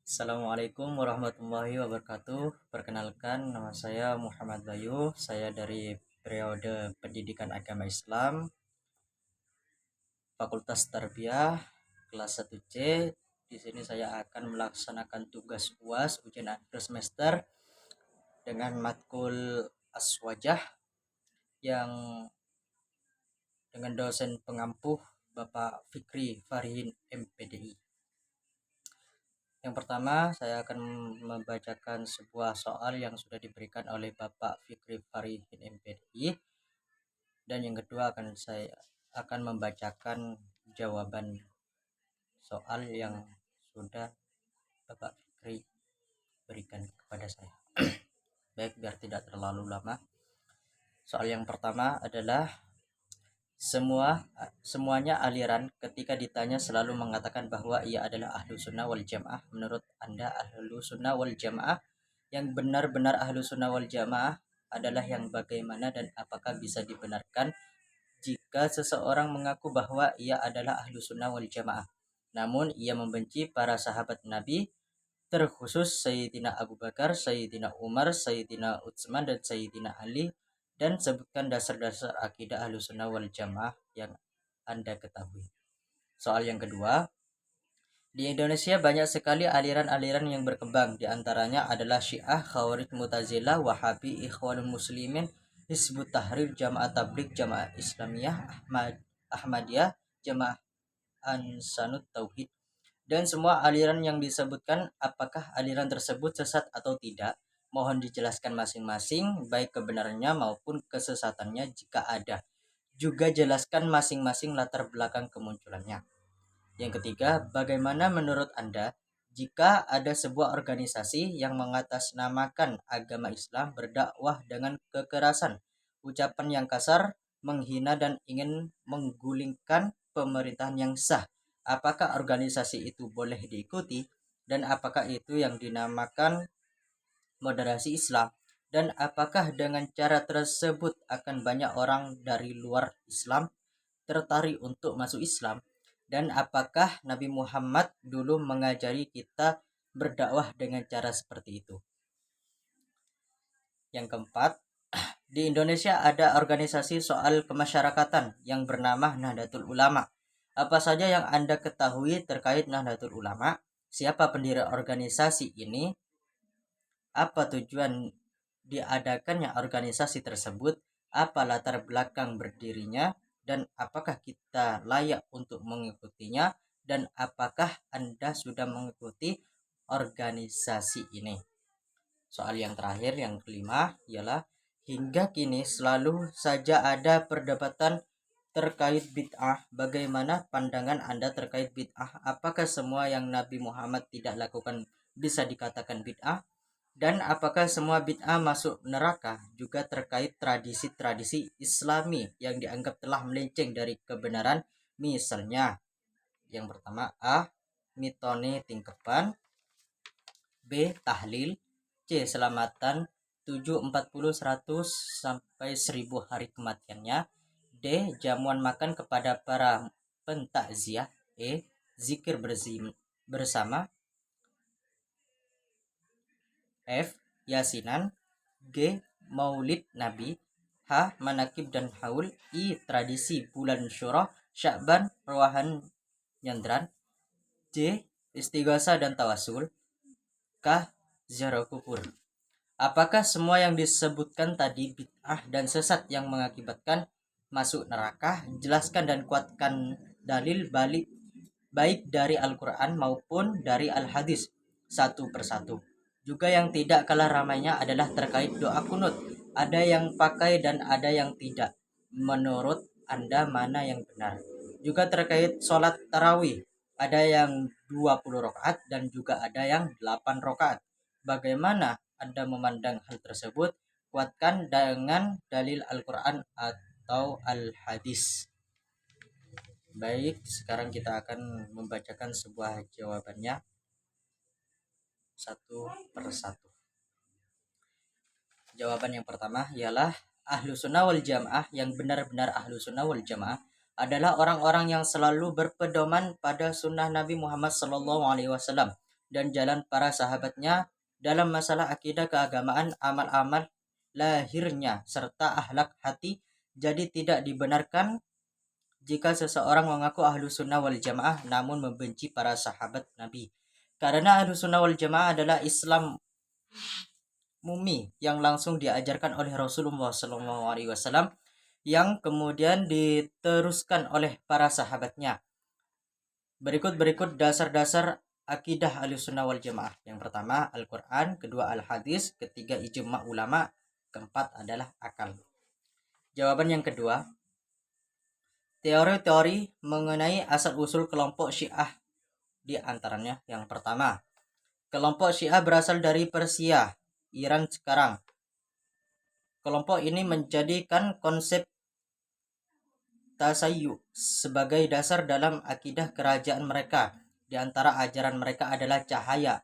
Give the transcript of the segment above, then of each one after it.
Assalamualaikum warahmatullahi wabarakatuh. Perkenalkan, nama saya Muhammad Bayu. Saya dari periode Pendidikan Agama Islam, Fakultas Tarbiyah, kelas 1C. Di sini saya akan melaksanakan tugas UAS ujian akhir semester dengan matkul Aswajah yang dengan dosen pengampuh Bapak Fikri Farihin MPDI. Yang pertama, saya akan membacakan sebuah soal yang sudah diberikan oleh Bapak Fikri Farihin MPDI, dan yang kedua saya akan membacakan jawaban soal yang sudah Bapak Fikri berikan kepada saya. Baik, biar tidak terlalu lama. Soal yang pertama adalah semuanya aliran ketika ditanya selalu mengatakan bahwa ia adalah ahlu sunnah wal jamaah. Menurut Anda, ahlu sunnah wal jamaah yang benar-benar ahlu sunnah wal jamaah adalah yang bagaimana, dan apakah bisa dibenarkan jika seseorang mengaku bahwa ia adalah ahlu sunnah wal jamaah namun ia membenci para sahabat Nabi, terkhusus Sayyidina Abu Bakar, Sayyidina Umar, Sayyidina Utsman, dan Sayyidina Ali, dan sebutkan dasar-dasar akidah Ahlussunnah wal Jamaah yang Anda ketahui. Soal yang kedua, di Indonesia banyak sekali aliran-aliran yang berkembang. Di antaranya adalah Syiah, Khawarij, Mu'tazilah, Wahabi, Ikhwanul Muslimin, Hizbut Tahrir, Jamaah Tabligh, Jamaah Islamiyah, Ahmadiyah, Jamaah Ansarut Tauhid, dan semua aliran yang disebutkan. Apakah aliran tersebut sesat atau tidak? Mohon dijelaskan masing-masing, baik kebenarannya maupun kesesatannya jika ada. Juga jelaskan masing-masing latar belakang kemunculannya. Yang ketiga, bagaimana menurut Anda jika ada sebuah organisasi yang mengatasnamakan agama Islam berdakwah dengan kekerasan, ucapan yang kasar, menghina, dan ingin menggulingkan pemerintahan yang sah? Apakah organisasi itu boleh diikuti, dan apakah itu yang dinamakan moderasi Islam? Dan apakah dengan cara tersebut akan banyak orang dari luar Islam tertarik untuk masuk Islam? Dan apakah Nabi Muhammad dulu mengajari kita berdakwah dengan cara seperti itu? Yang keempat, di Indonesia ada organisasi soal kemasyarakatan yang bernama Nahdlatul Ulama. Apa saja yang Anda ketahui terkait Nahdlatul Ulama? Siapa pendiri organisasi ini? Apa tujuan diadakannya organisasi tersebut? Apa latar belakang berdirinya? Dan apakah kita layak untuk mengikutinya? Dan apakah Anda sudah mengikuti organisasi ini? Soal yang terakhir, yang kelima, ialah hingga kini selalu saja ada perdebatan terkait bid'ah. Bagaimana pandangan Anda terkait bid'ah? Apakah semua yang Nabi Muhammad tidak lakukan bisa dikatakan bid'ah? Dan apakah semua bid'ah masuk neraka? Juga terkait tradisi-tradisi Islami yang dianggap telah melenceng dari kebenaran. Misalnya, yang pertama, A. Mitone tingkepan, B. Tahlil, C. Selamatan 740 100 sampai 1000 hari kematiannya, D. Jamuan makan kepada para pentakziah, E. Zikir bersama, F. Yasinan, G. Maulid Nabi, H. Manakib dan Haul, I. Tradisi bulan Syura, Sya'ban, Rawahan Nyandran, J. Istighosah dan Tawasul, K. Ziarah kubur. Apakah semua yang disebutkan tadi bid'ah dan sesat yang mengakibatkan masuk neraka? Jelaskan dan kuatkan dalil balik baik dari Al-Quran maupun dari Al-Hadis satu persatu. Juga yang tidak kalah ramainya adalah terkait doa kunut. Ada yang pakai dan ada yang tidak. Menurut Anda mana yang benar? Juga terkait sholat tarawih. Ada yang 20 rakaat dan juga ada yang 8 rakaat. Bagaimana Anda memandang hal tersebut? Kuatkan dengan dalil Al-Quran atau Al-Hadis. Baik, sekarang kita akan membacakan sebuah jawabannya satu persatu. Jawaban yang pertama ialah ahlu sunnah wal jamaah yang benar-benar ahlu sunnah wal jamaah adalah orang-orang yang selalu berpedoman pada sunnah Nabi Muhammad SAW dan jalan para sahabatnya dalam masalah akidah keagamaan, amal-amal lahirnya, serta akhlak hati. Jadi tidak dibenarkan jika seseorang mengaku ahlu sunnah wal jamaah namun membenci para sahabat Nabi. Karena ahlu sunnah wal jamaah adalah Islam mumi yang langsung diajarkan oleh Rasulullah SAW yang kemudian diteruskan oleh para sahabatnya. Berikut dasar-dasar akidah Ahlussunnah wal Jamaah. Yang pertama Al-Quran, kedua Al-Hadis, ketiga ijma' ulama, keempat adalah akal. Jawaban yang kedua, teori-teori mengenai asal-usul kelompok Syiah di antaranya. Yang pertama, kelompok Syiah berasal dari Persia, Iran sekarang. Kelompok ini menjadikan konsep tasayyu sebagai dasar dalam akidah kerajaan mereka. Di antara ajaran mereka adalah cahaya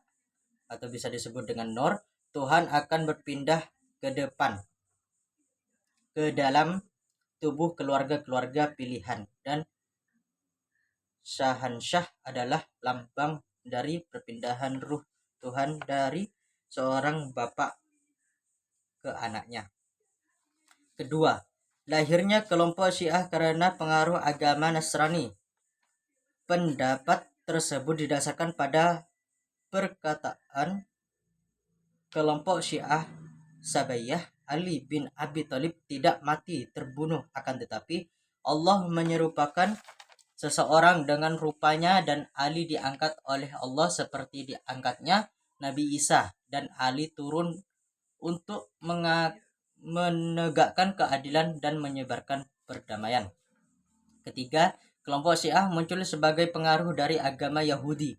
atau bisa disebut dengan nur. Tuhan akan berpindah ke depan ke dalam tubuh keluarga-keluarga pilihan, dan Syahansyah adalah lambang dari perpindahan ruh Tuhan dari seorang bapak ke anaknya. Kedua, lahirnya kelompok Syiah karena pengaruh agama Nasrani. Pendapat tersebut didasarkan pada perkataan kelompok Syiah Sabaiyah, Ali bin Abi Thalib tidak mati terbunuh, akan tetapi Allah menyerupakan seseorang dengan rupanya dan Ali diangkat oleh Allah seperti diangkatnya Nabi Isa, dan Ali turun untuk menegakkan keadilan dan menyebarkan perdamaian. Ketiga, kelompok Syiah muncul sebagai pengaruh dari agama Yahudi.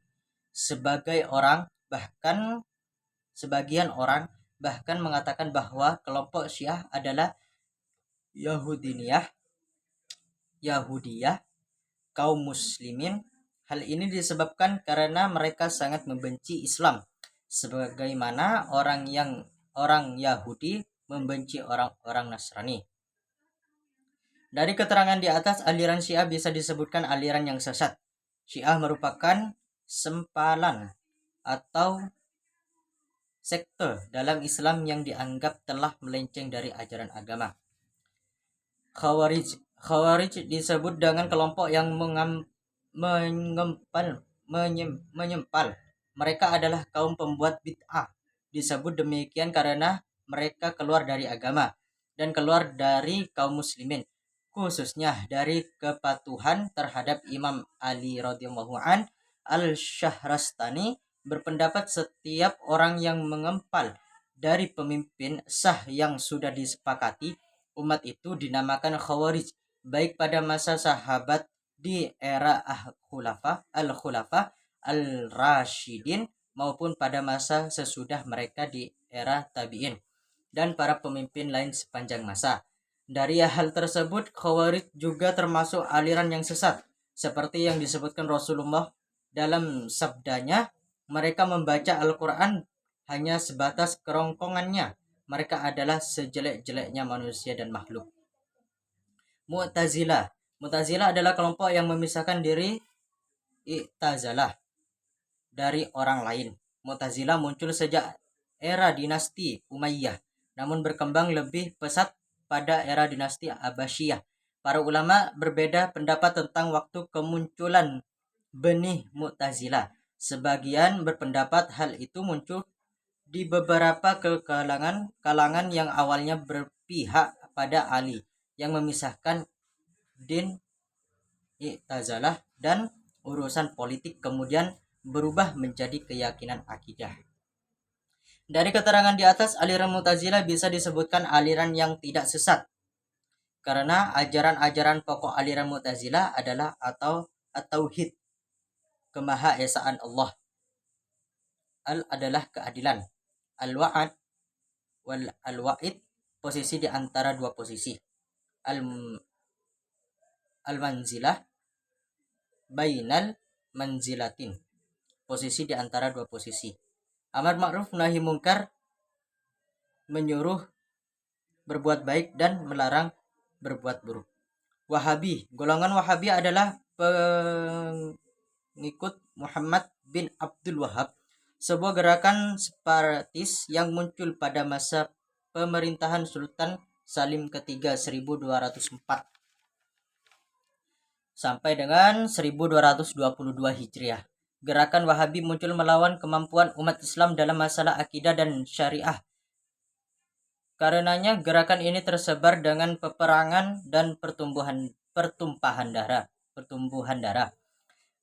Sebagian orang bahkan mengatakan bahwa kelompok Syiah adalah Yahudiyah, kaum muslimin. Hal ini disebabkan karena mereka sangat membenci Islam, sebagaimana orang Yahudi membenci orang-orang Nasrani. Dari keterangan di atas, aliran Syiah bisa disebutkan aliran yang sesat. Syiah merupakan sempalan atau sekte dalam Islam yang dianggap telah melenceng dari ajaran agama. Khawarij disebut dengan kelompok yang menyempal. Mereka adalah kaum pembuat bid'ah. Disebut demikian karena mereka keluar dari agama dan keluar dari kaum muslimin, khususnya dari kepatuhan terhadap Imam Ali radhiyallahu an. Al-Syahrastani berpendapat setiap orang yang mengempal dari pemimpin sah yang sudah disepakati umat itu dinamakan Khawarij, baik pada masa sahabat di era al-Khulafa al-Rashidin maupun pada masa sesudah mereka di era tabi'in dan para pemimpin lain sepanjang masa. Dari hal tersebut, Khawarij juga termasuk aliran yang sesat, seperti yang disebutkan Rasulullah dalam sabdanya, mereka membaca Al-Quran hanya sebatas kerongkongannya. Mereka adalah sejelek-jeleknya manusia dan makhluk. Mu'tazilah adalah kelompok yang memisahkan diri i'tazalah dari orang lain. Mu'tazilah muncul sejak era dinasti Umayyah, namun berkembang lebih pesat pada era dinasti Abbasiyah. Para ulama berbeda pendapat tentang waktu kemunculan benih Mu'tazilah. Sebagian berpendapat hal itu muncul di beberapa kalangan yang awalnya berpihak pada Ali, yang memisahkan din i'tazalah dan urusan politik, kemudian berubah menjadi keyakinan akidah. Dari keterangan di atas, aliran Mu'tazilah bisa disebutkan aliran yang tidak sesat, karena ajaran-ajaran pokok aliran Mu'tazilah adalah at-tauhid, kemahaesaan Allah. Al adalah keadilan. Al-wa'ad wal al-wa'id, posisi di antara dua posisi. Al-manzilah bainal manzilatin, posisi di antara dua posisi. Amar ma'ruf nahi mungkar, menyuruh berbuat baik dan melarang berbuat buruk. Wahabi, golongan Wahabi adalah pengikut Muhammad bin Abdul Wahab. sebuah gerakan separatis yang muncul pada masa pemerintahan Sultan Salim ketiga 1204 sampai dengan 1222 Hijriah. Gerakan Wahabi muncul melawan kemampuan umat Islam dalam masalah akidah dan syariah. Karenanya gerakan ini tersebar dengan peperangan dan pertumpahan darah.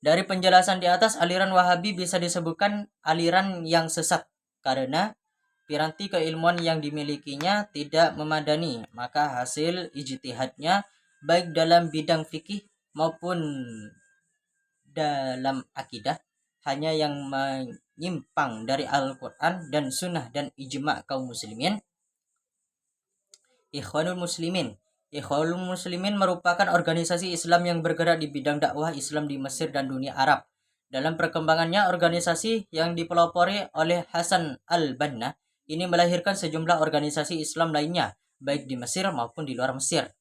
Dari penjelasan di atas, aliran Wahabi bisa disebutkan aliran yang sesat karena piranti keilmuan yang dimilikinya tidak memadani, maka hasil ijtihadnya baik dalam bidang fikih maupun dalam akidah hanya yang menyimpang dari Al-Quran dan Sunnah dan ijma' kaum muslimin. Ikhwanul Muslimin merupakan organisasi Islam yang bergerak di bidang dakwah Islam di Mesir dan dunia Arab. Dalam perkembangannya, organisasi yang dipelopori oleh Hasan al-Banna ini melahirkan sejumlah organisasi Islam lainnya, baik di Mesir maupun di luar Mesir.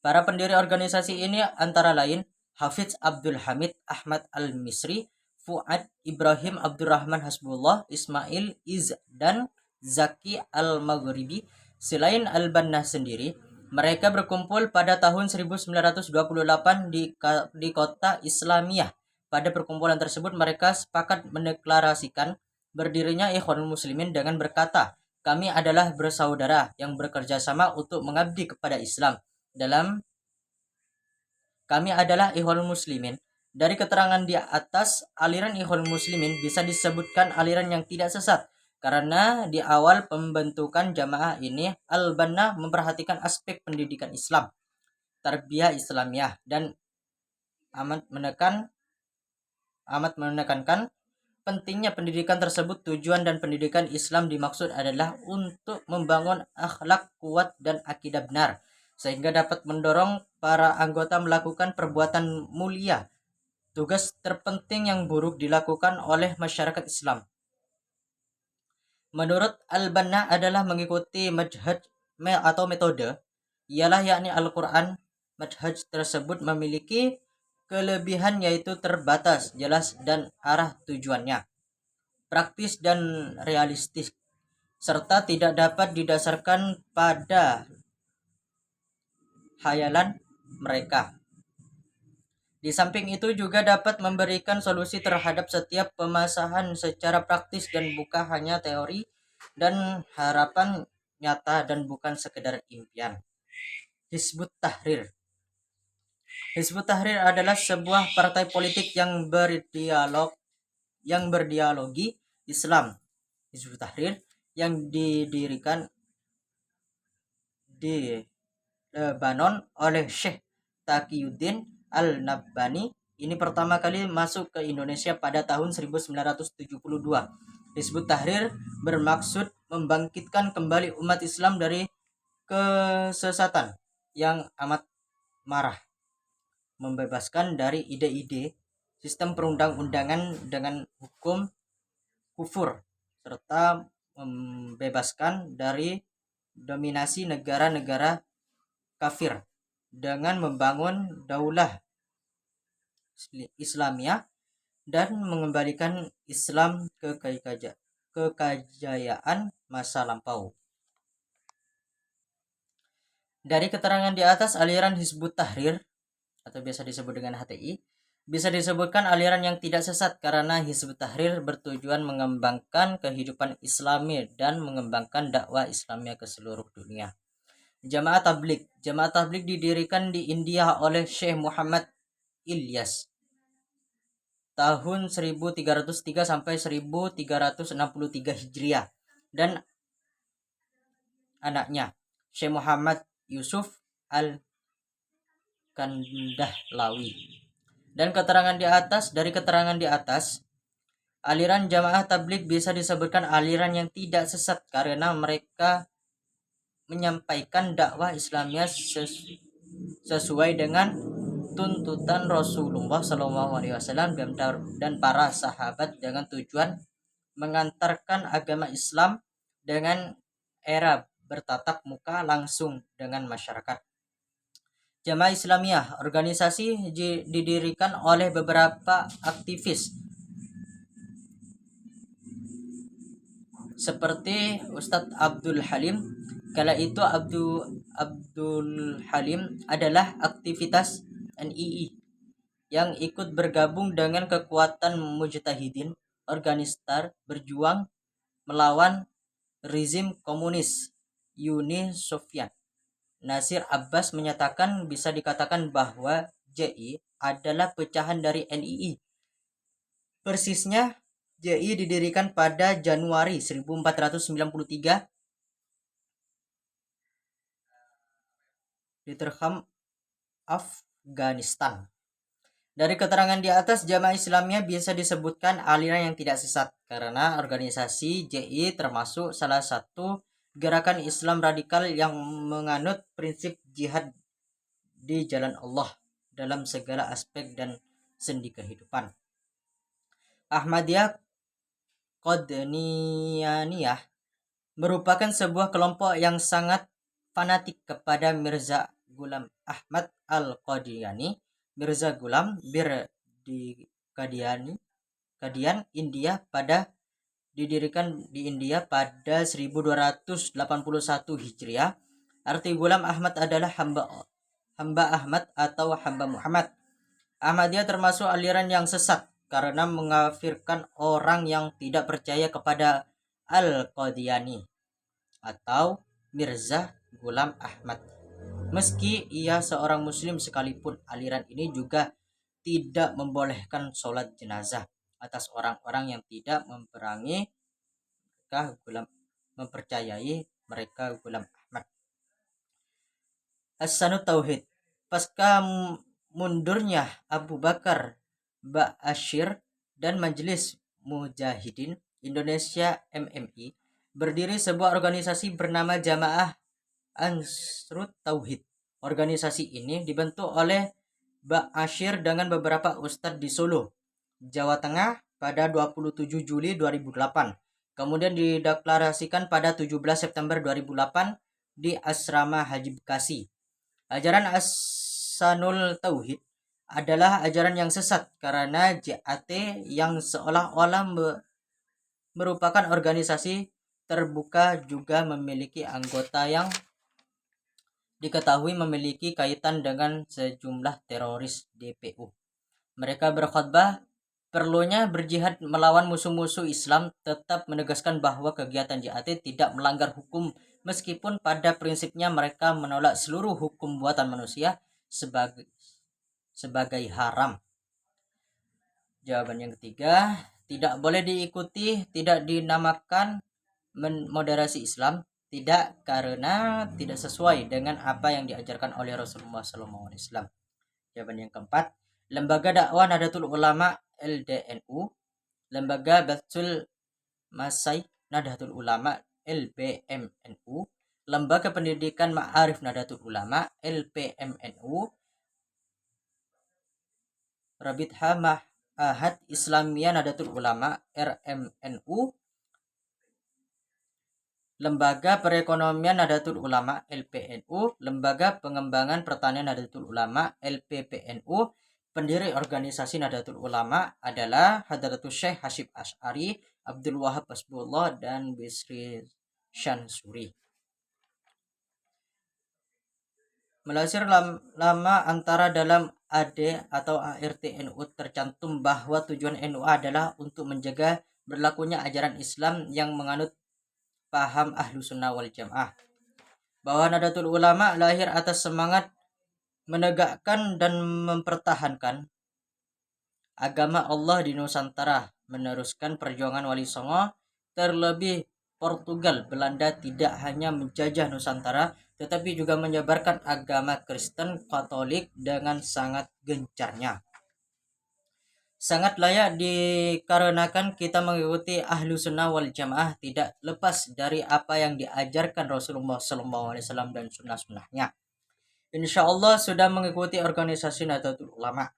Para pendiri organisasi ini antara lain Hafiz Abdul Hamid Ahmad al-Misri, Fuad Ibrahim Abdurrahman Hasbullah, Ismail Iz dan Zaki al-Maghribi. Selain al-Banna sendiri, mereka berkumpul pada tahun 1928 di kota Islamiyah. Pada perkumpulan tersebut mereka sepakat mendeklarasikan berdirinya Ikhwanul Muslimin dengan berkata, "Kami adalah bersaudara yang bekerja sama untuk mengabdi kepada Islam. Kami adalah Ikhwanul Muslimin." Dari keterangan di atas, aliran Ikhwanul Muslimin bisa disebutkan aliran yang tidak sesat karena di awal pembentukan jamaah ini Al-Banna memperhatikan aspek pendidikan Islam, tarbiyah Islamiyah, dan amat menekankan pentingnya pendidikan tersebut. Tujuan dan pendidikan Islam dimaksud adalah untuk membangun akhlak kuat dan akidah benar, sehingga dapat mendorong para anggota melakukan perbuatan mulia. Tugas terpenting yang buruk dilakukan oleh masyarakat Islam, menurut Al-Banna, adalah mengikuti manhaj atau metode, ialah yakni Al-Quran. Manhaj tersebut memiliki kelebihan yaitu terbatas, jelas, dan arah tujuannya praktis dan realistis, serta tidak dapat didasarkan pada khayalan mereka. Di samping itu juga dapat memberikan solusi terhadap setiap permasalahan secara praktis dan bukan hanya teori dan harapan nyata dan bukan sekedar impian. Hizbut Tahrir. Hizbut Tahrir adalah sebuah partai politik yang berdialogi Islam. Hizbut Tahrir yang didirikan di Lebanon oleh Syekh Taqiyuddin Al-Nabbani ini pertama kali masuk ke Indonesia pada tahun 1972. Hizbut Tahrir bermaksud membangkitkan kembali umat Islam dari kesesatan yang amat marah, membebaskan dari ide-ide sistem perundang-undangan dengan hukum kufur, serta membebaskan dari dominasi negara-negara kafir dengan membangun daulah Islamiyah dan mengembalikan Islam ke kekayaan masa lampau. Dari keterangan di atas, aliran Hizbut Tahrir atau biasa disebut dengan HTI bisa disebutkan aliran yang tidak sesat karena Hizbut Tahrir bertujuan mengembangkan kehidupan Islami dan mengembangkan dakwah Islamiyah ke seluruh dunia. Jamaah Tabligh didirikan di India oleh Syekh Muhammad Ilyas tahun 1303 sampai 1363 Hijriah dan anaknya Syekh Muhammad Yusuf Al-Kandahlawi. Dan dari keterangan di atas, aliran Jamaah Tabligh bisa disebutkan aliran yang tidak sesat karena mereka menyampaikan dakwah Islamiyah sesuai dengan tuntutan Rasulullah SAW dan para sahabat dengan tujuan mengantarkan agama Islam dengan era bertatap muka langsung dengan masyarakat. Jamaah Islamiyah, organisasi didirikan oleh beberapa aktivis seperti Ustadz Abdul Halim. Kala itu Abdul Halim adalah aktivitas NII yang ikut bergabung dengan kekuatan mujtahidin organistar berjuang melawan rezim komunis Uni Soviet. Nasir Abbas menyatakan bisa dikatakan bahwa JI adalah pecahan dari NII. Persisnya, JI didirikan pada Januari 1493 di Terham, Afghanistan. Dari keterangan di atas, Jamaah Islamiyah bisa disebutkan aliran yang tidak sesat karena organisasi JI termasuk salah satu gerakan Islam radikal yang menganut prinsip jihad di jalan Allah dalam segala aspek dan sendi kehidupan. Ahmadiyah Qadniyaniyah merupakan sebuah kelompok yang sangat fanatik kepada Mirza Ghulam Ahmad Al-Qadiani. Mirza Ghulam di Qadian, India didirikan di India pada 1281 Hijriah. Arti Ghulam Ahmad adalah hamba Ahmad atau hamba Muhammad. Ahmadiyah termasuk aliran yang sesat karena mengafirkan orang yang tidak percaya kepada Al-Qadiani atau Mirza Ghulam Ahmad. Meski ia seorang muslim sekalipun, aliran ini juga tidak membolehkan sholat jenazah atas orang-orang yang tidak mempercayai mereka Ghulam Ahmad. As-Sanut Tauhid. Pasca mundurnya Abu Bakar Ba'asyir dan Majelis Mujahidin Indonesia MMI, berdiri sebuah organisasi bernama Jamaah Ansarut Tauhid. Organisasi ini dibentuk oleh Ba'asyir dengan beberapa ustadz di Solo, Jawa Tengah pada 27 Juli 2008. Kemudian dideklarasikan pada 17 September 2008 di Asrama Haji Bekasi. Ajaran As-Sanul Tauhid adalah ajaran yang sesat karena JAT yang seolah-olah merupakan organisasi terbuka juga memiliki anggota yang diketahui memiliki kaitan dengan sejumlah teroris DPU. Mereka berkhutbah perlunya berjihad melawan musuh-musuh Islam, tetap menegaskan bahwa kegiatan JAT tidak melanggar hukum meskipun pada prinsipnya mereka menolak seluruh hukum buatan manusia sebagai haram. Jawaban yang ketiga, tidak boleh diikuti, tidak dinamakan moderasi Islam, tidak karena tidak sesuai dengan apa yang diajarkan oleh Rasulullah SAW. Jawaban yang keempat, Lembaga Dakwah Nahdlatul Ulama LDNU, Lembaga Bathul Masai Nahdlatul Ulama LBMNU, Lembaga Pendidikan Ma'arif Nahdlatul Ulama LPMNU, Rabitha Ma'ahad Islamiyah Nahdlatul Ulama RMNU, Lembaga Perekonomian Nahdlatul Ulama LPNU, Lembaga Pengembangan Pertanian Nahdlatul Ulama LPPNU. Pendiri organisasi Nahdlatul Ulama adalah Hadratus Syekh Hasyim Asy'ari, Abdul Wahab Hasbullah, dan Bisri Syansuri. Melansir lama antara dalam AD atau ART-NU tercantum bahwa tujuan NU adalah untuk menjaga berlakunya ajaran Islam yang menganut paham Ahlussunnah wal Jamaah, bahwa Nahdlatul Ulama lahir atas semangat menegakkan dan mempertahankan agama Allah di Nusantara, meneruskan perjuangan Wali Songo. Terlebih Portugal Belanda tidak hanya menjajah Nusantara tetapi juga menyebarkan agama Kristen Katolik dengan sangat gencarnya. Sangat layak dikarenakan kita mengikuti Ahlussunnah wal Jamaah tidak lepas dari apa yang diajarkan Rasulullah SAW dan sunnah-sunnahnya. Insya Allah sudah mengikuti organisasi Nahdlatul Ulama.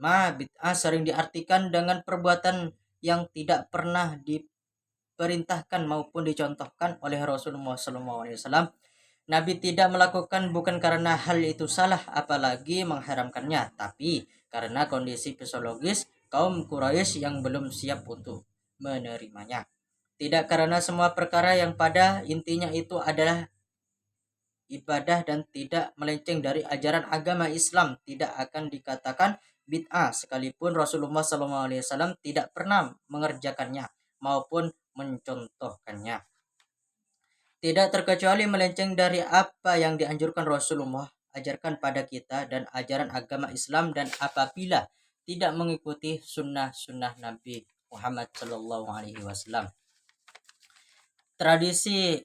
Bid'ah sering diartikan dengan perbuatan yang tidak pernah diperintahkan maupun dicontohkan oleh Rasulullah SAW. Nabi tidak melakukan bukan karena hal itu salah apalagi mengharamkannya, tapi karena kondisi psikologis kaum Quraisy yang belum siap untuk menerimanya. Tidak karena semua perkara yang pada intinya itu adalah ibadah dan tidak melenceng dari ajaran agama Islam tidak akan dikatakan bid'ah sekalipun Rasulullah SAW tidak pernah mengerjakannya maupun mencontohkannya. Tidak terkecuali melenceng dari apa yang dianjurkan Rasulullah ajarkan pada kita dan ajaran agama Islam, dan apabila tidak mengikuti sunnah-sunnah Nabi Muhammad SAW. Tradisi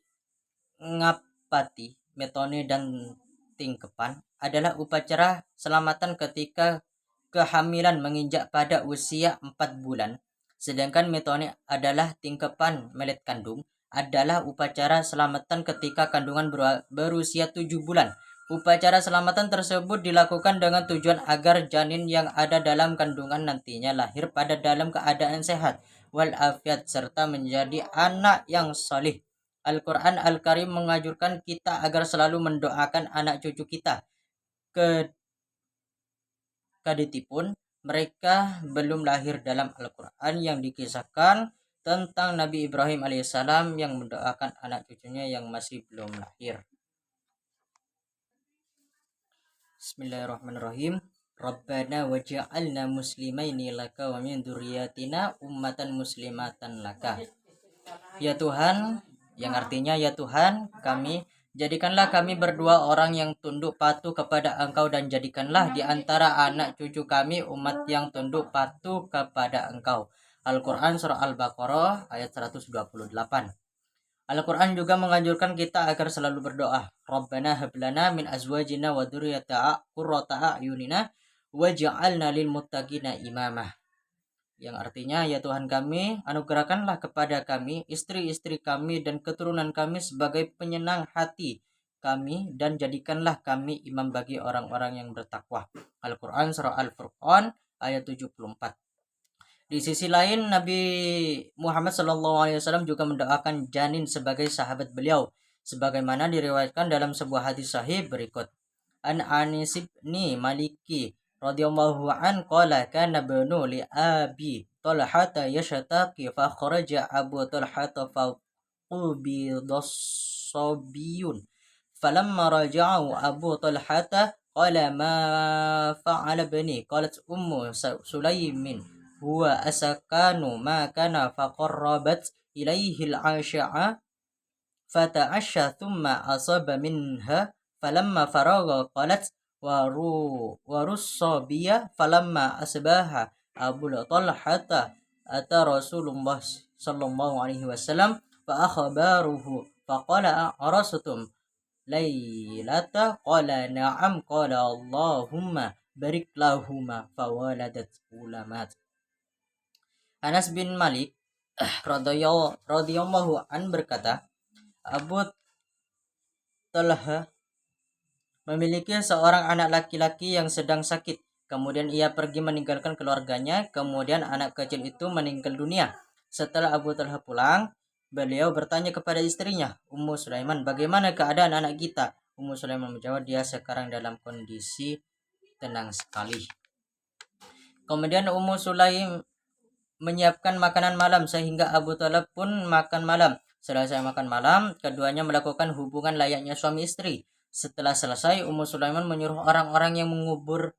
ngapati, metone, dan tingkepan adalah upacara selamatan ketika kehamilan menginjak pada usia 4 bulan. Sedangkan metone adalah tingkepan melet kandung adalah upacara selamatan ketika kandungan berusia 7 bulan. Upacara selamatan tersebut dilakukan dengan tujuan agar janin yang ada dalam kandungan nantinya lahir pada dalam keadaan sehat walafiat serta menjadi anak yang salih. Al-Quran Al-Karim mengajurkan kita agar selalu mendoakan anak cucu kita. Kaditipun mereka belum lahir, dalam Al-Quran yang dikisahkan tentang Nabi Ibrahim alaihissalam yang mendoakan anak cucunya yang masih belum lahir. Bismillahirrahmanirrahim. Rabbana waj'alna muslimaini laka wa min dzurriyyatina ummatan muslimatan laka. Ya Tuhan, yang artinya ya Tuhan kami, jadikanlah kami berdua orang yang tunduk patuh kepada Engkau, dan jadikanlah di antara anak cucu kami umat yang tunduk patuh kepada Engkau. Al-Quran Surah Al-Baqarah ayat 128. Al-Quran juga menganjurkan kita agar selalu berdoa, Rabbana hablana min azwajina wa dzurriyyatina qurrata a'yunina waj'alna lil muttaqina imamah. Yang artinya, ya Tuhan kami, anugerahkanlah kepada kami istri-istri kami dan keturunan kami sebagai penyenang hati kami, dan jadikanlah kami imam bagi orang-orang yang bertakwa. Al-Quran Surah Al-Furqan ayat 74. Di sisi lain, Nabi Muhammad SAW juga mendoakan janin sebagai sahabat beliau, sebagaimana diriwayatkan dalam sebuah hadis sahih berikut. An Anis ibni Maliki radhiyallahu an qala kana banu li abi Talhata yashtaqi fa kharaja Abu Talhata fa qubida sabiyun falamma raja'u Abu Talhata qala ma fa'ala bani qalat ummu Sulaimin huwa asakanu ma kana faqarrabat ilaihi al-asha'a fata'asha thumma asaba minha falamma faragha qalat warussabiya falamma asbaha Abu Talhata ata Rasulullah sallallahu alaihi wasallam fa akhbaruhu faqala arastum laylata qala na'am qala Allahumma barik lahuma fawaladat ulamat. Anas bin Malik radhiyallahu an berkata, Abu Talha memiliki seorang anak laki-laki yang sedang sakit. Kemudian ia pergi meninggalkan keluarganya. Kemudian anak kecil itu meninggal dunia. Setelah Abu Talha pulang, beliau bertanya kepada istrinya, Ummu Sulaiman, bagaimana keadaan anak kita? Ummu Sulaiman menjawab, dia sekarang dalam kondisi tenang sekali. Kemudian Ummu Sulaiman menyiapkan makanan malam sehingga Abu Talha pun makan malam. Selesai makan malam, keduanya melakukan hubungan layaknya suami istri. Setelah selesai, Ummu Sulaiman menyuruh orang-orang yang mengubur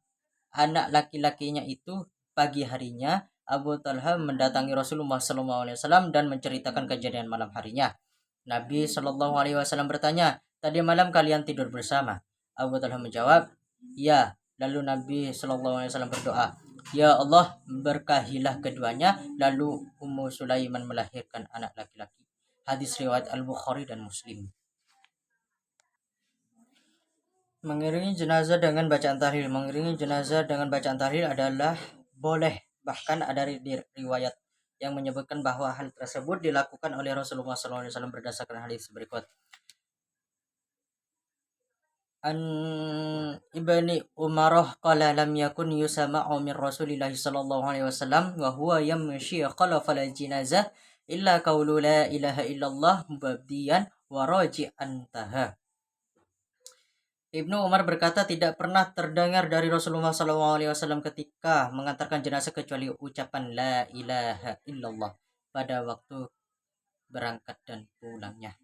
anak laki-lakinya itu. Pagi harinya, Abu Talha mendatangi Rasulullah SAW dan menceritakan kejadian malam harinya. Nabi SAW bertanya, tadi malam kalian tidur bersama? Abu Talha menjawab, ya. Lalu Nabi SAW berdoa, ya Allah, berkahilah keduanya. Lalu Ummu Sulaiman melahirkan anak laki-laki. Hadis riwayat Al-Bukhari dan Muslim. Mengiringi jenazah dengan bacaan tahlil. Mengiringi jenazah dengan bacaan tahlil adalah boleh. Bahkan ada riwayat yang menyebutkan bahwa hal tersebut dilakukan oleh Rasulullah SAW berdasarkan hadis berikut. An Ibni Umarah qala lam yakun yusama'u min Rasulillah sallallahu alaihi wasallam wa huwa yamshi khalafal jinazah illa qawlu la ilaha illallah mubabdiyan wa raji'an taha. Ibnu Umar berkata, tidak pernah terdengar dari Rasulullah SAW ketika mengantarkan jenazah kecuali ucapan la ilaha illallah pada waktu berangkat dan pulangnya.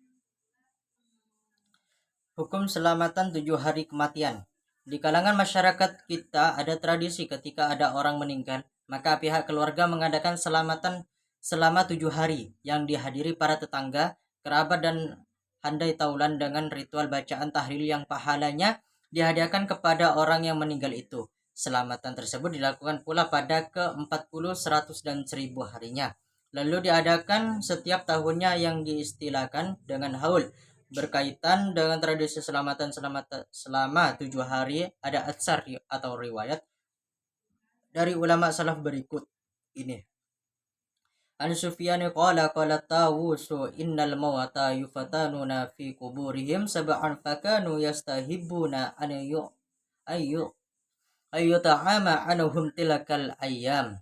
Hukum selamatan 7 hari kematian. Di kalangan masyarakat kita ada tradisi ketika ada orang meninggal, maka pihak keluarga mengadakan selamatan selama 7 hari yang dihadiri para tetangga, kerabat dan handai taulan dengan ritual bacaan tahlil yang pahalanya dihadiahkan kepada orang yang meninggal itu. Selamatan tersebut dilakukan pula pada ke-40, 100 dan 1000 harinya. Lalu diadakan setiap tahunnya yang diistilahkan dengan haul. Berkaitan dengan tradisi selamatan selama 7 hari, ada atsar atau riwayat dari ulama salaf berikut ini. An Sufyan qala qala Tawus innal mawata yufatanuna fi kuburihim sab'an fakanu yastahibbuna an ayyuta'ama anhum tilakal ayyam.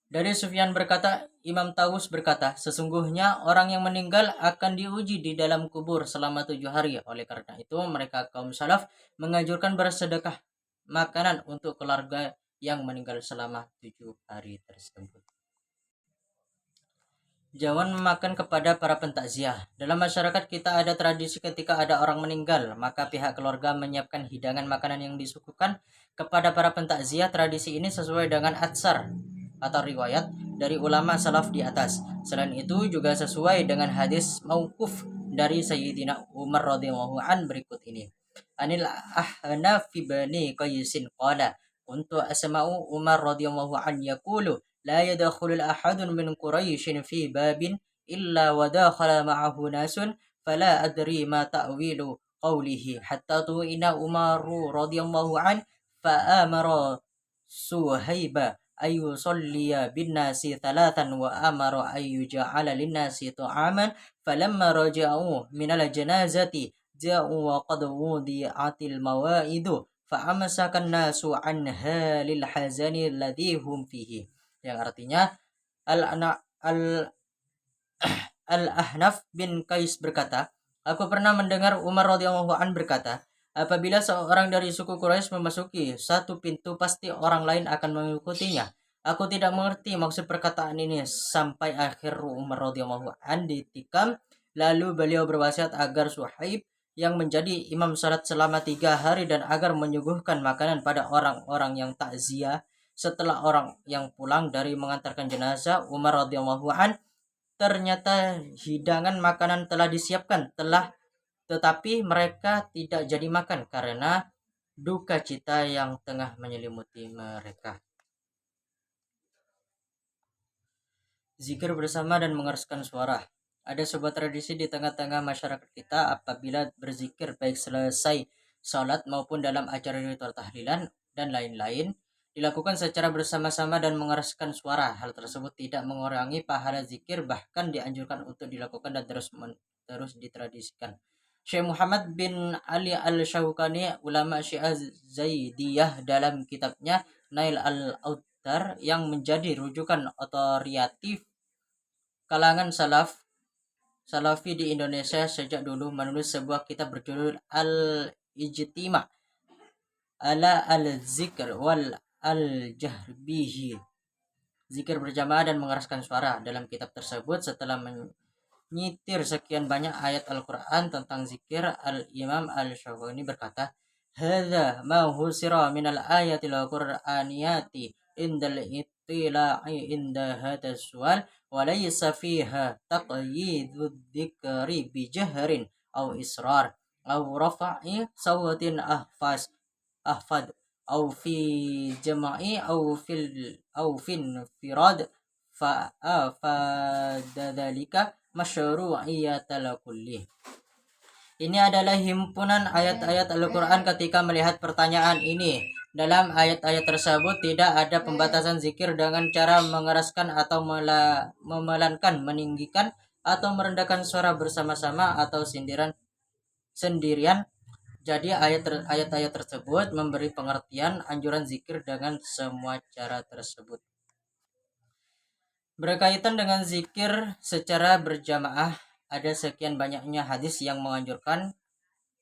Dari Sufyan berkata, Imam Tawus berkata, sesungguhnya orang yang meninggal akan diuji di dalam kubur selama 7 hari. Oleh karena itu, mereka kaum salaf menganjurkan bersedekah makanan untuk keluarga yang meninggal selama 7 hari tersebut. Jangan memakan kepada para pentakziah. Dalam masyarakat kita ada tradisi ketika ada orang meninggal, maka pihak keluarga menyiapkan hidangan makanan yang disuguhkan kepada para pentakziah. Tradisi ini sesuai dengan atsar atau riwayat dari ulama salaf di atas. Selain itu juga sesuai dengan hadis mauquf dari Sayyidina Umar radhiyallahu an berikut ini. Anil Ahnaf bani Qaisin qala kuntu asma'u Umar radhiyallahu an yaqulu la yadkhulu ahadun min Quraisyin fi babin illa wa dakhala ma'ahu nasun fala adri ma ta'wilu qawlihi hatta tu'ina Umar radhiyallahu an fa amara Suhaiba ayu salliya bin nasi thalathan wa amara ayu ja'ala lin nasi ta'aman falamma raja'u minal janazati ja'u wa qad wudi'atil mawaidu fa'amasakan nasu anha lil hazani alladhi hum fihi, yang artinya Al-Ahnaf bin Qais berkata, aku pernah mendengar Umar radhiyallahu an berkata, apabila seorang dari suku Quraisy memasuki satu pintu, pasti orang lain akan mengikutinya. Aku tidak mengerti maksud perkataan ini sampai akhir Umar radhiyallahu an ditikam. Lalu beliau berwasiat agar Suhaib yang menjadi imam salat selama 3 hari dan agar menyuguhkan makanan pada orang-orang yang takziah. Setelah orang yang pulang dari mengantarkan jenazah Umar radhiyallahu an, ternyata hidangan makanan telah disiapkan, tetapi mereka tidak jadi makan karena duka cita yang tengah menyelimuti mereka. Zikir bersama dan mengeraskan suara. Ada sebuah tradisi di tengah-tengah masyarakat kita, apabila berzikir baik selesai salat maupun dalam acara ritual tahlilan dan lain-lain, dilakukan secara bersama-sama dan mengeraskan suara. Hal tersebut tidak mengurangi pahala zikir, bahkan dianjurkan untuk dilakukan dan terus ditradisikan. Syekh Muhammad bin Ali al-Shawkani, ulama Syiah Zaidiyah, dalam kitabnya Nail al-Autar yang menjadi rujukan otoritatif kalangan Salafi di Indonesia sejak dulu, menulis sebuah kitab berjudul Al-Ijtima' ala al-Zikr wal al-Jahr bihi, zikir berjamaah dan mengeraskan suara. Dalam kitab tersebut, setelah menyitir sekian banyak ayat Al-Quran tentang zikir, Al-Imam Al-Shawkani berkata, hadza ma husira minal ayatil qur'aniyati indal ittila'i inda hadha sual wa laysa fiha taqyidud dzikri bi jahrin aw israr aw rafa'i sawtin ahfad aw fi jama'i aw fin firad fa dzalika masyru'iyatal kulli. Ini adalah himpunan ayat-ayat Al-Quran. Ketika melihat pertanyaan ini, dalam ayat-ayat tersebut tidak ada pembatasan zikir dengan cara mengeraskan atau memelankan, meninggikan atau merendahkan suara bersama-sama atau sendirian. Jadi ayat-ayat tersebut memberi pengertian anjuran zikir dengan semua cara tersebut. Berkaitan dengan zikir secara berjamaah, ada sekian banyaknya hadis yang menganjurkan,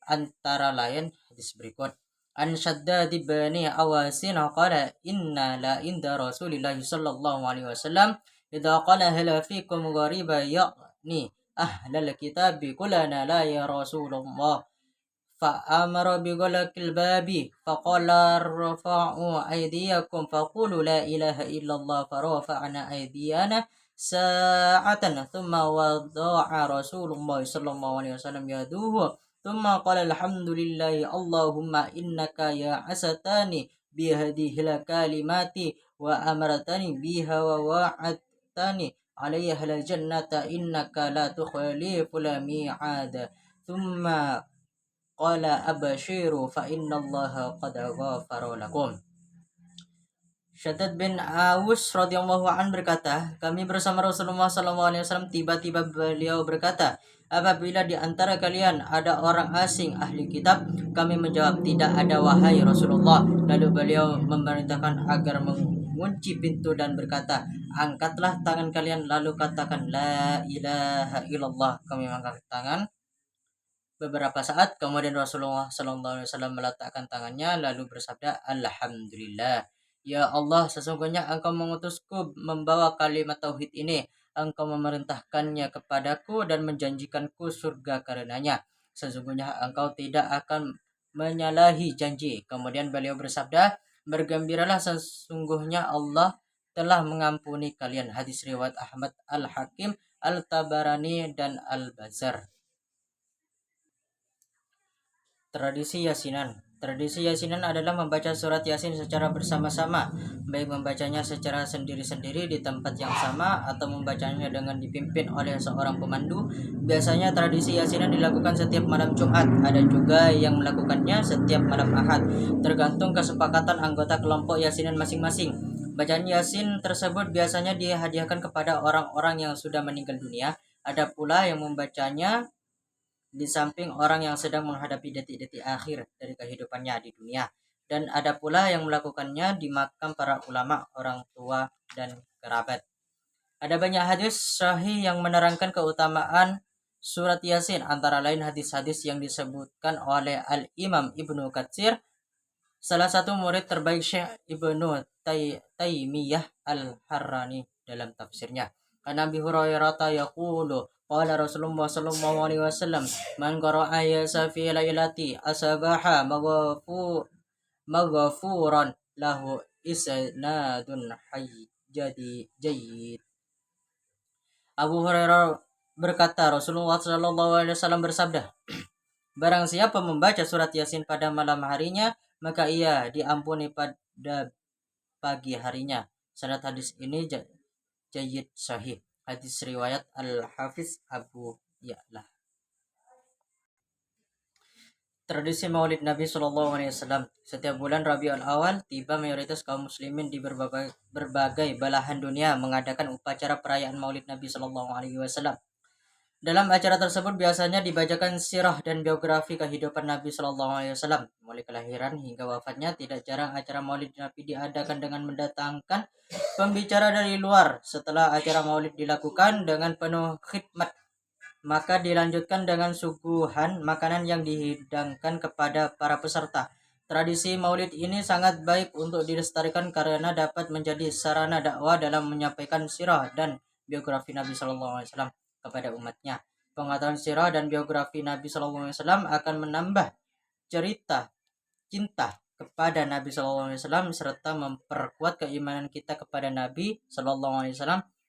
antara lain hadis berikut. An Shaddad bin Awasin qala inna la inda Rasulillah sallallahu alaihi wasallam idza qala hal fikum ghariba ya'ni ahlal kitabi qulana la ya Rasulullah فأمر بغلق الباب فقال ارفعوا أيديكم فقولوا لا إله إلا الله فرفعنا أيدينا ساعة ثم وضع رسول الله صلى الله عليه وسلم يده ثم قال الحمد لله اللهم إنك يا عستاني بهذه الكلمات وأمرتني بها ووعدتني عليها الجنة إنك لا تخلف الميعاد ثم Qala abashiru fa innallaha qad ghafara lakum. Syaddad bin Aus radhiyallahu an berkata, kami bersama Rasulullah SAW, tiba-tiba beliau berkata, apabila di antara kalian ada orang asing ahli kitab, kami menjawab, tidak ada wahai Rasulullah. Lalu beliau memerintahkan agar mengunci pintu dan berkata, angkatlah tangan kalian lalu katakan la ilaha illallah. Kami mengangkat tangan. Beberapa saat kemudian Rasulullah SAW meletakkan tangannya lalu bersabda, Alhamdulillah. Ya Allah, sesungguhnya Engkau mengutusku membawa kalimat tauhid ini. Engkau memerintahkannya kepadaku dan menjanjikanku surga karenanya. Sesungguhnya Engkau tidak akan menyalahi janji. Kemudian beliau bersabda, bergembiralah, sesungguhnya Allah telah mengampuni kalian. Hadis riwayat Ahmad, Al-Hakim, Al-Tabarani, dan Al-Bazar. Tradisi Yasinan. Tradisi Yasinan adalah membaca surat Yasin secara bersama-sama, baik membacanya secara sendiri-sendiri di tempat yang sama atau membacanya dengan dipimpin oleh seorang pemandu. Biasanya tradisi Yasinan dilakukan setiap malam Jumat, ada juga yang melakukannya setiap malam Ahad, tergantung kesepakatan anggota kelompok Yasinan masing-masing. Bacaan Yasin tersebut biasanya dihadiahkan kepada orang-orang yang sudah meninggal dunia. Ada pula yang membacanya di samping orang yang sedang menghadapi detik-detik akhir dari kehidupannya di dunia. Dan ada pula yang melakukannya di makam para ulama, orang tua, dan kerabat. Ada banyak hadis sahih yang menerangkan keutamaan surat Yasin, antara lain hadis-hadis yang disebutkan oleh Al-Imam Ibnu Katsir, salah satu murid terbaik Syekh Ibnu Taimiyah Al-Harrani dalam tafsirnya. An Abi Hurairah yaqulu qala Rasulullah sallallahu alaihi wasallam man qara'a yasa fi lailati asbaha maghfuran lahu isnadun jadi jayyid. Abu Hurairah berkata, Rasulullah sallallahu alaihi wasallam bersabda, barang siapa membaca surat Yasin pada malam harinya, maka ia diampuni pada pagi harinya. Sanad hadis ini jayyid sahih. Hadis riwayat Al-Hafiz Abu Ya'la. Tradisi Maulid Nabi SAW. Setiap bulan Rabiul Awal tiba, mayoritas kaum muslimin di berbagai belahan dunia mengadakan upacara perayaan Maulid Nabi SAW. Dalam acara tersebut biasanya dibacakan sirah dan biografi kehidupan Nabi SAW. Mulai kelahiran hingga wafatnya, tidak jarang acara Maulid Nabi diadakan dengan mendatangkan pembicara dari luar. Setelah acara Maulid dilakukan dengan penuh khidmat, maka dilanjutkan dengan suguhan makanan yang dihidangkan kepada para peserta. Tradisi Maulid ini sangat baik untuk dilestarikan karena dapat menjadi sarana dakwah dalam menyampaikan sirah dan biografi Nabi SAW kepada umatnya. Pengetahuan sirah dan biografi Nabi SAW akan menambah cerita cinta kepada Nabi SAW serta memperkuat keimanan kita kepada Nabi SAW.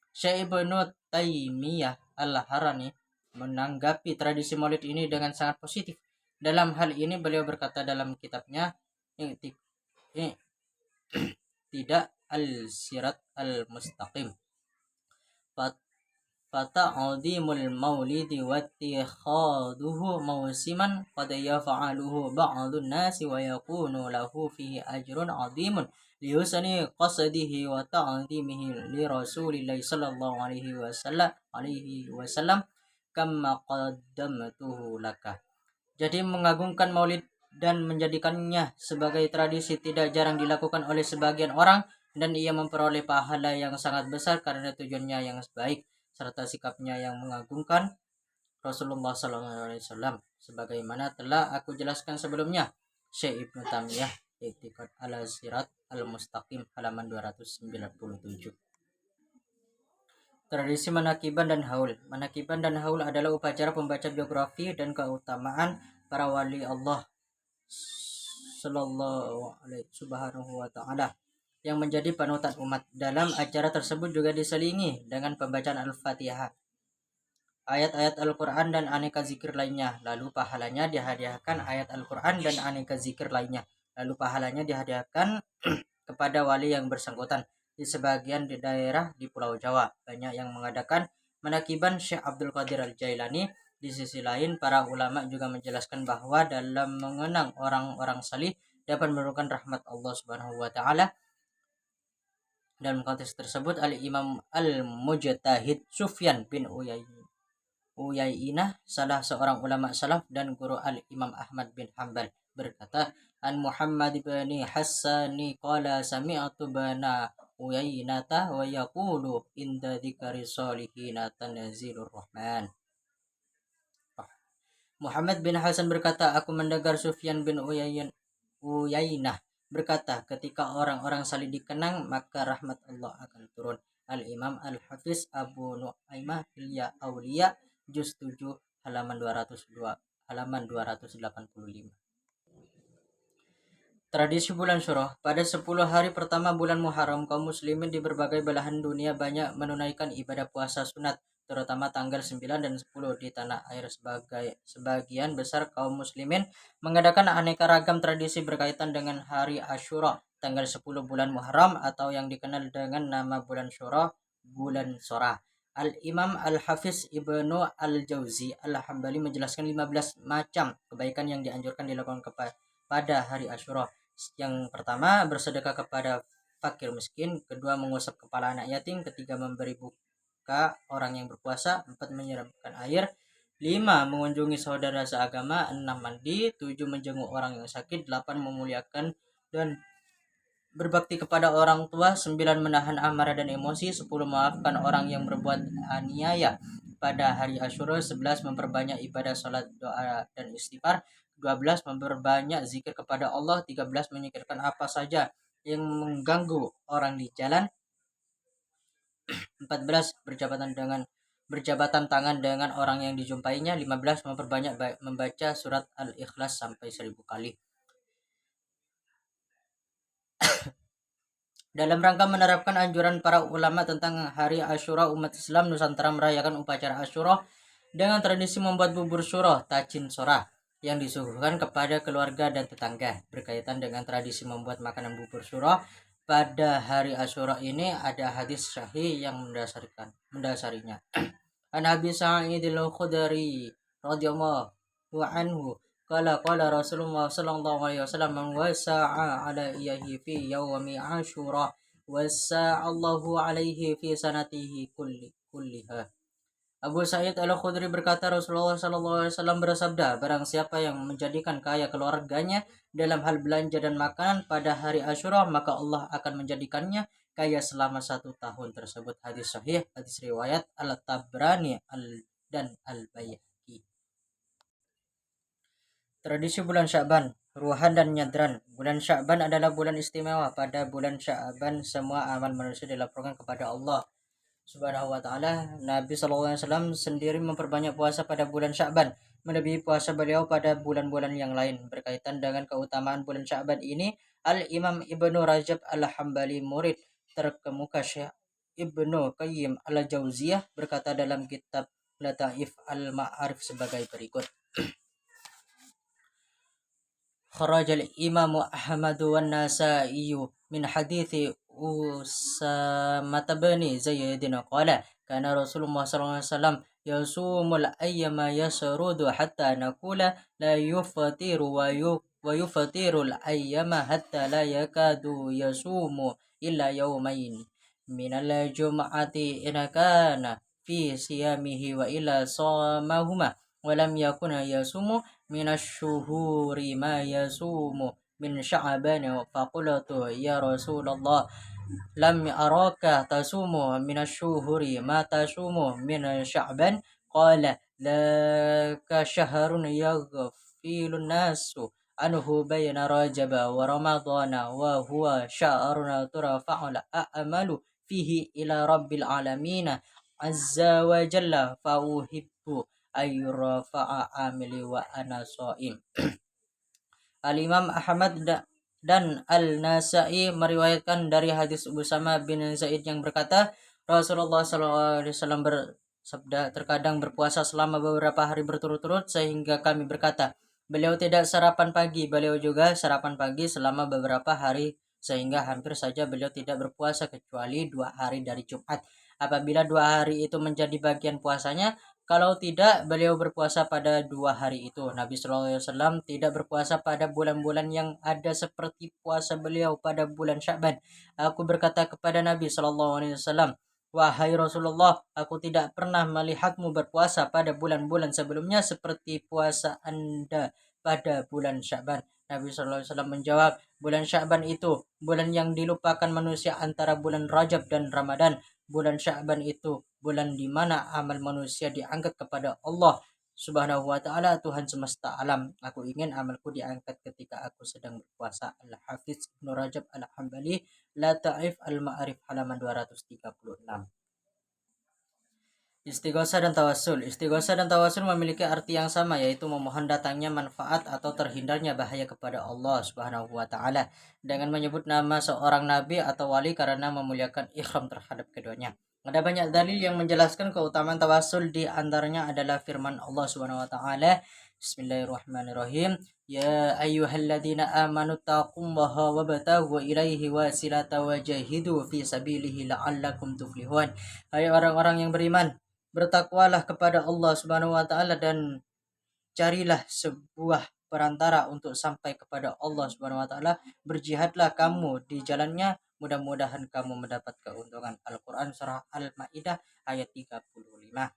Syekh Ibnu Taimiyah Al-Harrani menanggapi tradisi Maulid ini dengan sangat positif. Dalam hal ini beliau berkata dalam kitabnya tidak al-sirat al-mustaqim, fata'adhimul maulidi wattikhaduhu mawsiman qad yaf'aluhu ba'dun nasi wa yakunu lahu fihi ajrun 'azimun lihusni qasdihi wa ta'dhimihi li Rasulillahi sallallahu alaihi wasallam kama qaddamtuhu laka. Jadi mengagungkan Maulid dan menjadikannya sebagai tradisi tidak jarang dilakukan oleh sebagian orang, dan ia memperoleh pahala yang sangat besar karena tujuannya yang baik serta sikapnya yang mengagungkan Rasulullah SAW. Sebagaimana telah aku jelaskan sebelumnya. Syekh Ibnu Taimiyah, I'tiqad ala Sirat al-Mustaqim, halaman 297. Tradisi manakiban dan haul. Manakiban dan haul adalah upacara pembaca biografi dan keutamaan para wali Allah Sallallahu Alaihi Subhanahu wa Ta'ala yang menjadi panutan umat. Dalam acara tersebut juga diselingi dengan pembacaan Al-Fatihah, ayat-ayat Al-Quran dan aneka zikir lainnya. Lalu pahalanya dihadiahkan ayat Al-Quran dan aneka zikir lainnya. Lalu pahalanya dihadiahkan kepada wali yang bersangkutan. Di sebagian di daerah di Pulau Jawa banyak yang mengadakan manakiban Syekh Abdul Qadir Al-Jailani. Di sisi lain, para ulama juga menjelaskan bahwa dalam mengenang orang-orang salih dapat menurunkan rahmat Allah Subhanahu wa taala. Dalam konteks tersebut, Al-Imam Al-Mujtahid Sufyan bin Uyainah, salah seorang ulama salaf dan guru Al-Imam Ahmad bin Hanbal, berkata, An Muhammad bin Hassani qala sami'tu bana Uyainata wa yaqulu inda dzikri salihina tanzilur rahman. Muhammad bin Hasan berkata, aku mendengar Sufyan bin Uyainah berkata, ketika orang-orang salih dikenang, maka rahmat Allah akan turun. Al-Imam Al-Hafiz Abu Nu'aimah Hilya Aulia juz 7 halaman 285. Tradisi bulan Syuro. Pada 10 hari pertama bulan Muharram, kaum muslimin di berbagai belahan dunia banyak menunaikan ibadah puasa sunat, terutama tanggal 9 dan 10 di tanah air. Sebagian besar kaum muslimin mengadakan aneka ragam tradisi berkaitan dengan hari Asyura, tanggal 10 bulan Muharram, atau yang dikenal dengan nama bulan Syuro, bulan Sora. Al-Imam Al-Hafiz Ibnu Al-Jauzi Al-Hambali menjelaskan 15 macam kebaikan yang dianjurkan dilakukan pada hari Asyura. Yang pertama, bersedekah kepada fakir miskin. Kedua, mengusap kepala anak yatim. Ketiga, memberi buka orang yang berpuasa. 4, menyiramkan air. 5, mengunjungi saudara seagama. 6, mandi. 7, menjenguk orang yang sakit. 8, memuliakan dan berbakti kepada orang tua. 9, menahan amarah dan emosi. 10, memaafkan orang yang berbuat aniaya pada hari Asyura. 11, memperbanyak ibadah salat, doa dan istighfar. 12, memperbanyak zikir kepada Allah. 13, menyingkirkan apa saja yang mengganggu orang di jalan. 14, berjabatan tangan dengan orang yang dijumpainya. 15, memperbanyak membaca surat Al-Ikhlas sampai 1000 kali. Dalam rangka menerapkan anjuran para ulama tentang hari Asyura, umat Islam Nusantara merayakan upacara Asyura dengan tradisi membuat bubur syuro, tacin sora, yang disuguhkan kepada keluarga dan tetangga. Berkaitan dengan tradisi membuat makanan bubur syuro pada hari Asyura ini, ada hadis sahih yang mendasarinya. An Abi Sa'id Al-Khudri radhiyallahu anhu qala Rasulullah sallallahu alaihi wasallam, man wasa'a alaihi fi yaumi Asyura wasa'allahu alaihi fi sanatihi kulliha. Abu Sa'id Al-Khudri berkata, Rasulullah sallallahu alaihi wasallam bersabda, barang siapa yang menjadikan kaya keluarganya dalam hal belanja dan makanan pada hari Asyura, maka Allah akan menjadikannya kaya selama 1 tahun tersebut. Hadis sahih, hadis riwayat Al-Tabrani dan Al-Baihaqi. Tradisi bulan Sya'ban, ruhan dan nyadran. Bulan Sya'ban adalah bulan istimewa. Pada bulan Sya'ban semua amal manusia dilaporkan kepada Allah Subhanahu wa taala. Nabi SAW sendiri memperbanyak puasa pada bulan Sya'ban, melebihi puasa beliau pada bulan-bulan yang lain. Berkaitan dengan keutamaan bulan Sya'ban ini, Al-Imam Ibnu Rajab Al-Hambali, murid terkemuka Syekh Ibnu Qayyim Al-Jauziyah, berkata dalam kitab Lataif Al-Ma'arif sebagai berikut. Kharajal Imam Ahmad wan Nasa'i min hadithi Usamah bin Zaid qala kana Rasulullah sallallahu alaihi wasallam yasumul ayyama yasrudu hatta naqula la yuftiru wa yuftiru al ayyama hatta la yakadu yasumu illa yawmain min al jum'ati in kana fi siyamihi wa illa samahuma wa lam yakun yasumu min asy-syuhuri ma yasumu min Sya'ban. Faqultu ya Rasulullah, lam araka tasumu min asy-syuhuri ma tasumu min Sya'ban. Qala laka syahrun yaghfilun nasu anhu bayna Rajab wa Ramadana wa huwa syahrun turfa'ul a'malu fihi ila rabbil alamin. azza wa jalla fa uhibbu ayyurafa'a amili wa ana shaim. Al-Imam Ahmad dan Al-Nasa'i meriwayatkan dari hadis Usama bin Zaid yang berkata, Rasulullah SAW bersabda, terkadang berpuasa selama beberapa hari berturut-turut sehingga kami berkata, beliau tidak sarapan pagi, beliau juga sarapan pagi selama beberapa hari sehingga hampir saja beliau tidak berpuasa kecuali 2 hari dari Jumat. Apabila 2 hari itu menjadi bagian puasanya, kalau tidak, beliau berpuasa pada 2 hari itu. Nabi SAW tidak berpuasa pada bulan-bulan yang ada seperti puasa beliau pada bulan Sya'ban. Aku berkata kepada Nabi SAW, wahai Rasulullah, aku tidak pernah melihatmu berpuasa pada bulan-bulan sebelumnya seperti puasa Anda pada bulan Sya'ban. Nabi SAW menjawab, bulan Sya'ban itu bulan yang dilupakan manusia antara bulan Rajab dan Ramadan. Bulan Sya'ban itu bulan di mana amal manusia diangkat kepada Allah Subhanahu wa taala, Tuhan semesta alam. Aku ingin amalku diangkat ketika aku sedang berpuasa. Al-Hafiz Ibnu Rajab Al-Hambali, Lataif Al-Ma'arif halaman 236. Istighosah dan tawassul. Istighosah dan tawassul memiliki arti yang sama, yaitu memohon datangnya manfaat atau terhindarnya bahaya kepada Allah Subhanahu wa taala dengan menyebut nama seorang nabi atau wali karena memuliakan ikhram terhadap keduanya. Ada banyak dalil yang menjelaskan keutamaan tawassul, di antaranya adalah firman Allah Subhanahu wa taala, Bismillahirrahmanirrahim. Ya ayyuhalladzina amanu taqullaha wabtaghu ilaihi wasilata wajahidu fi sabilihi la'allakum tuflihun. Hai orang-orang yang beriman, bertakwalah kepada Allah Subhanahu wa taala dan carilah sebuah perantara untuk sampai kepada Allah Subhanahu wa taala. Berjihadlah kamu di jalannya, mudah-mudahan kamu mendapat keuntungan. Al-Qur'an surah Al-Maidah ayat 35.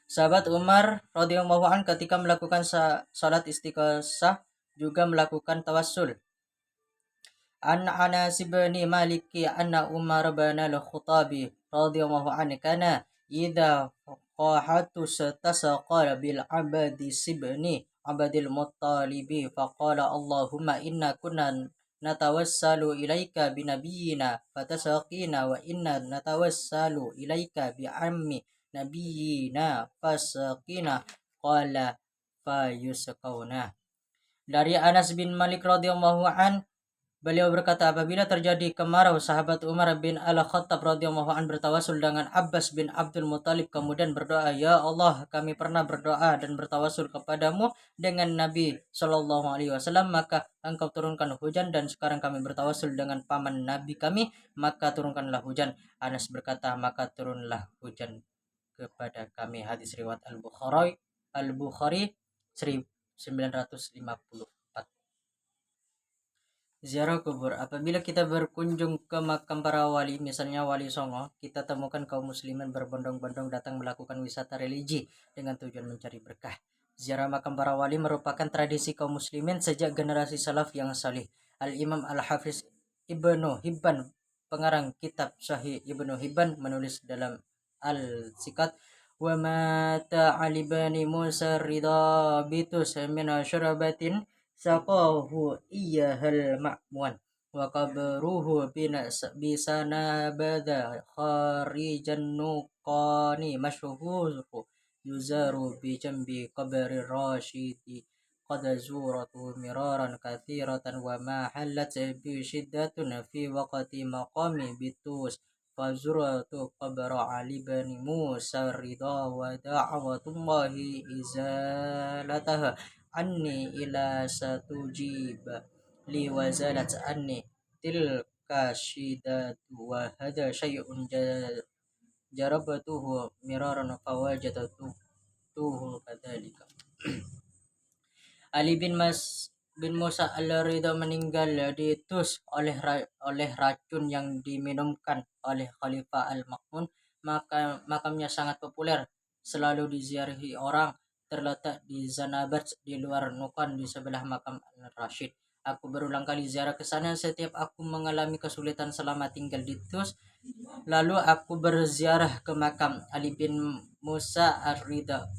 Sahabat Umar radhiyallahu an ketika melakukan salat istighosah juga melakukan tawassul. An Anas bin Malik anna Umar bin al-Khattabi radhiyallahu anhu kana idza qahatu satasaqala bil abadi sibni abadil muttalibi faqala Allahumma inna kunna natawassalu ilaika binabiyyina fatasaqina wa inna natawassalu ilaika bi ammi nabiyyina fasaqina qala fayusqauna. Dari Anas bin Malik radhiyallahu an, beliau berkata, apabila terjadi kemarau, sahabat Umar bin Al-Khattab radhiyallahu an bertawasul dengan Abbas bin Abdul Muthalib, kemudian berdoa, ya Allah, kami pernah berdoa dan bertawasul kepadamu dengan Nabi Shallallahu Alaihi Wasallam, maka engkau turunkan hujan, dan sekarang kami bertawasul dengan paman Nabi kami, maka turunkanlah hujan. Anas berkata, maka turunlah hujan kepada kami. Hadis riwayat Al-Bukhari 1954. Ziarah kubur. Apabila kita berkunjung ke makam para wali, misalnya Wali Songo, kita temukan kaum muslimin berbondong-bondong datang melakukan wisata religi dengan tujuan mencari berkah. Ziarah makam para wali merupakan tradisi kaum muslimin sejak generasi salaf yang salih. Al-Imam Al-Hafiz Ibnu Hibban, pengarang kitab Sahih Ibnu Hibban, menulis dalam Al-Sikat, wa mata Ali bani Musa ridha bitus min syarabatin saqahu iyahal ma'muan wa qabruhu bisana bada kharijan nuqani masyhuru yuzaru bi jambi qabri rasyidi qad zuratu miraran kathiratan wa ma halat bi shiddatun fi waqti maqami bitus fazuratu qabra Ali bani Musa ridha wa da'watullahi izalataha anni ila satujiba li wazalat anni tilka shidatu wa hada syai'un jarabatuhu miraran fawajadatuhu kadzalika. Ali bin Musa al-Ridha meninggal ditus oleh racun yang diminumkan oleh Khalifah Al-Ma'mun. Makamnya sangat populer, selalu diziarahi orang, terletak di Zanabat di luar Nukan di sebelah makam Al-Rashid. Aku berulang kali ziarah ke sana setiap aku mengalami kesulitan selama tinggal di Tus. Lalu aku berziarah ke makam Ali bin Musa Ar-Ridha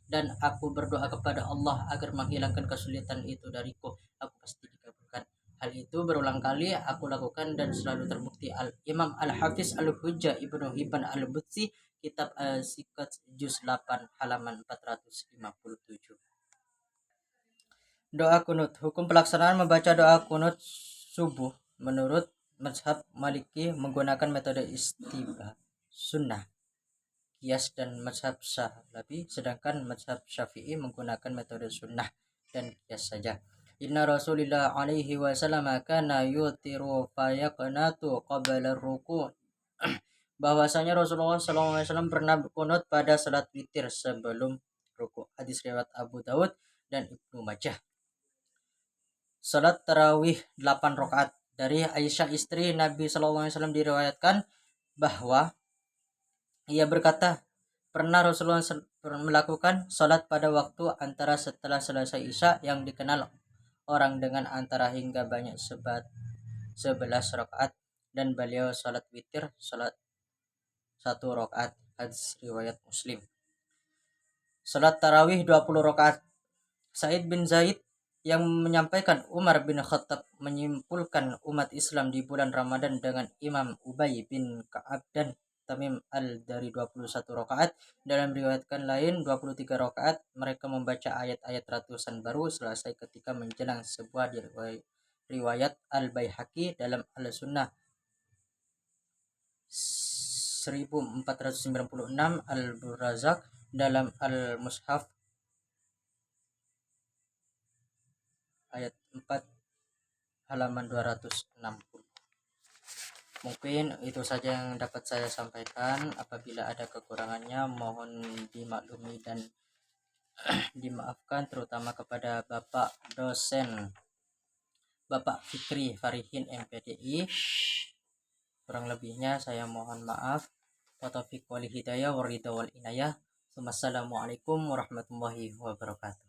dan aku berdoa kepada Allah agar menghilangkan kesulitan itu dariku. Aku pasti dikabulkan. Hal itu berulang kali aku lakukan dan selalu terbukti. Imam Al-Hafiz Al-Hujjah Ibnu Hibban Al-Butsi, kitab Sikat juz 8 halaman 457. Doa kunut. Hukum pelaksanaan membaca doa kunut subuh menurut mazhab Maliki menggunakan metode istibah sunnah, qiyas dan mazhab Syaf'i, sedangkan mazhab Syafi'i menggunakan metode sunnah dan qiyas saja. Inna Rasulillah alaihi wasallam kana yutiru fayaqnatu qabla ruku'. Bahwasanya Rasulullah SAW pernah berkunut pada salat witir sebelum ruku'. Hadis riwayat Abu Daud dan Ibnu Majah. Salat tarawih 8 rakaat. Dari Aisyah istri Nabi SAW diriwayatkan bahwa ia berkata, pernah Rasulullah melakukan salat pada waktu antara setelah selesai Isya yang dikenal orang dengan antara hingga banyak 11 rakaat, dan beliau salat witir salat 1 rakaat. Hadis riwayat Muslim. Salat tarawih 20 rakaat. Sa'id bin Zaid yang menyampaikan Umar bin Khattab menyimpulkan umat Islam di bulan Ramadan dengan Imam Ubay bin Ka'ab dan Tamim dari 21 rakaat. Dalam riwayatkan lain 23 rakaat. Mereka membaca ayat-ayat ratusan baru selesai ketika menjelang sebuah riwayat Al-Baihaqi dalam Al-Sunnah 1496, Al-Burazak dalam Al-Mushaf ayat 4 halaman 260. Mungkin itu saja yang dapat saya sampaikan. Apabila ada kekurangannya mohon dimaklumi dan dimaafkan, terutama kepada Bapak dosen Bapak Fikri Farihin MPDI. Kurang lebihnya saya mohon maaf. Wa taufiq wal hidayah wa ridha wal inayah. Wassalamualaikum warahmatullahi wabarakatuh.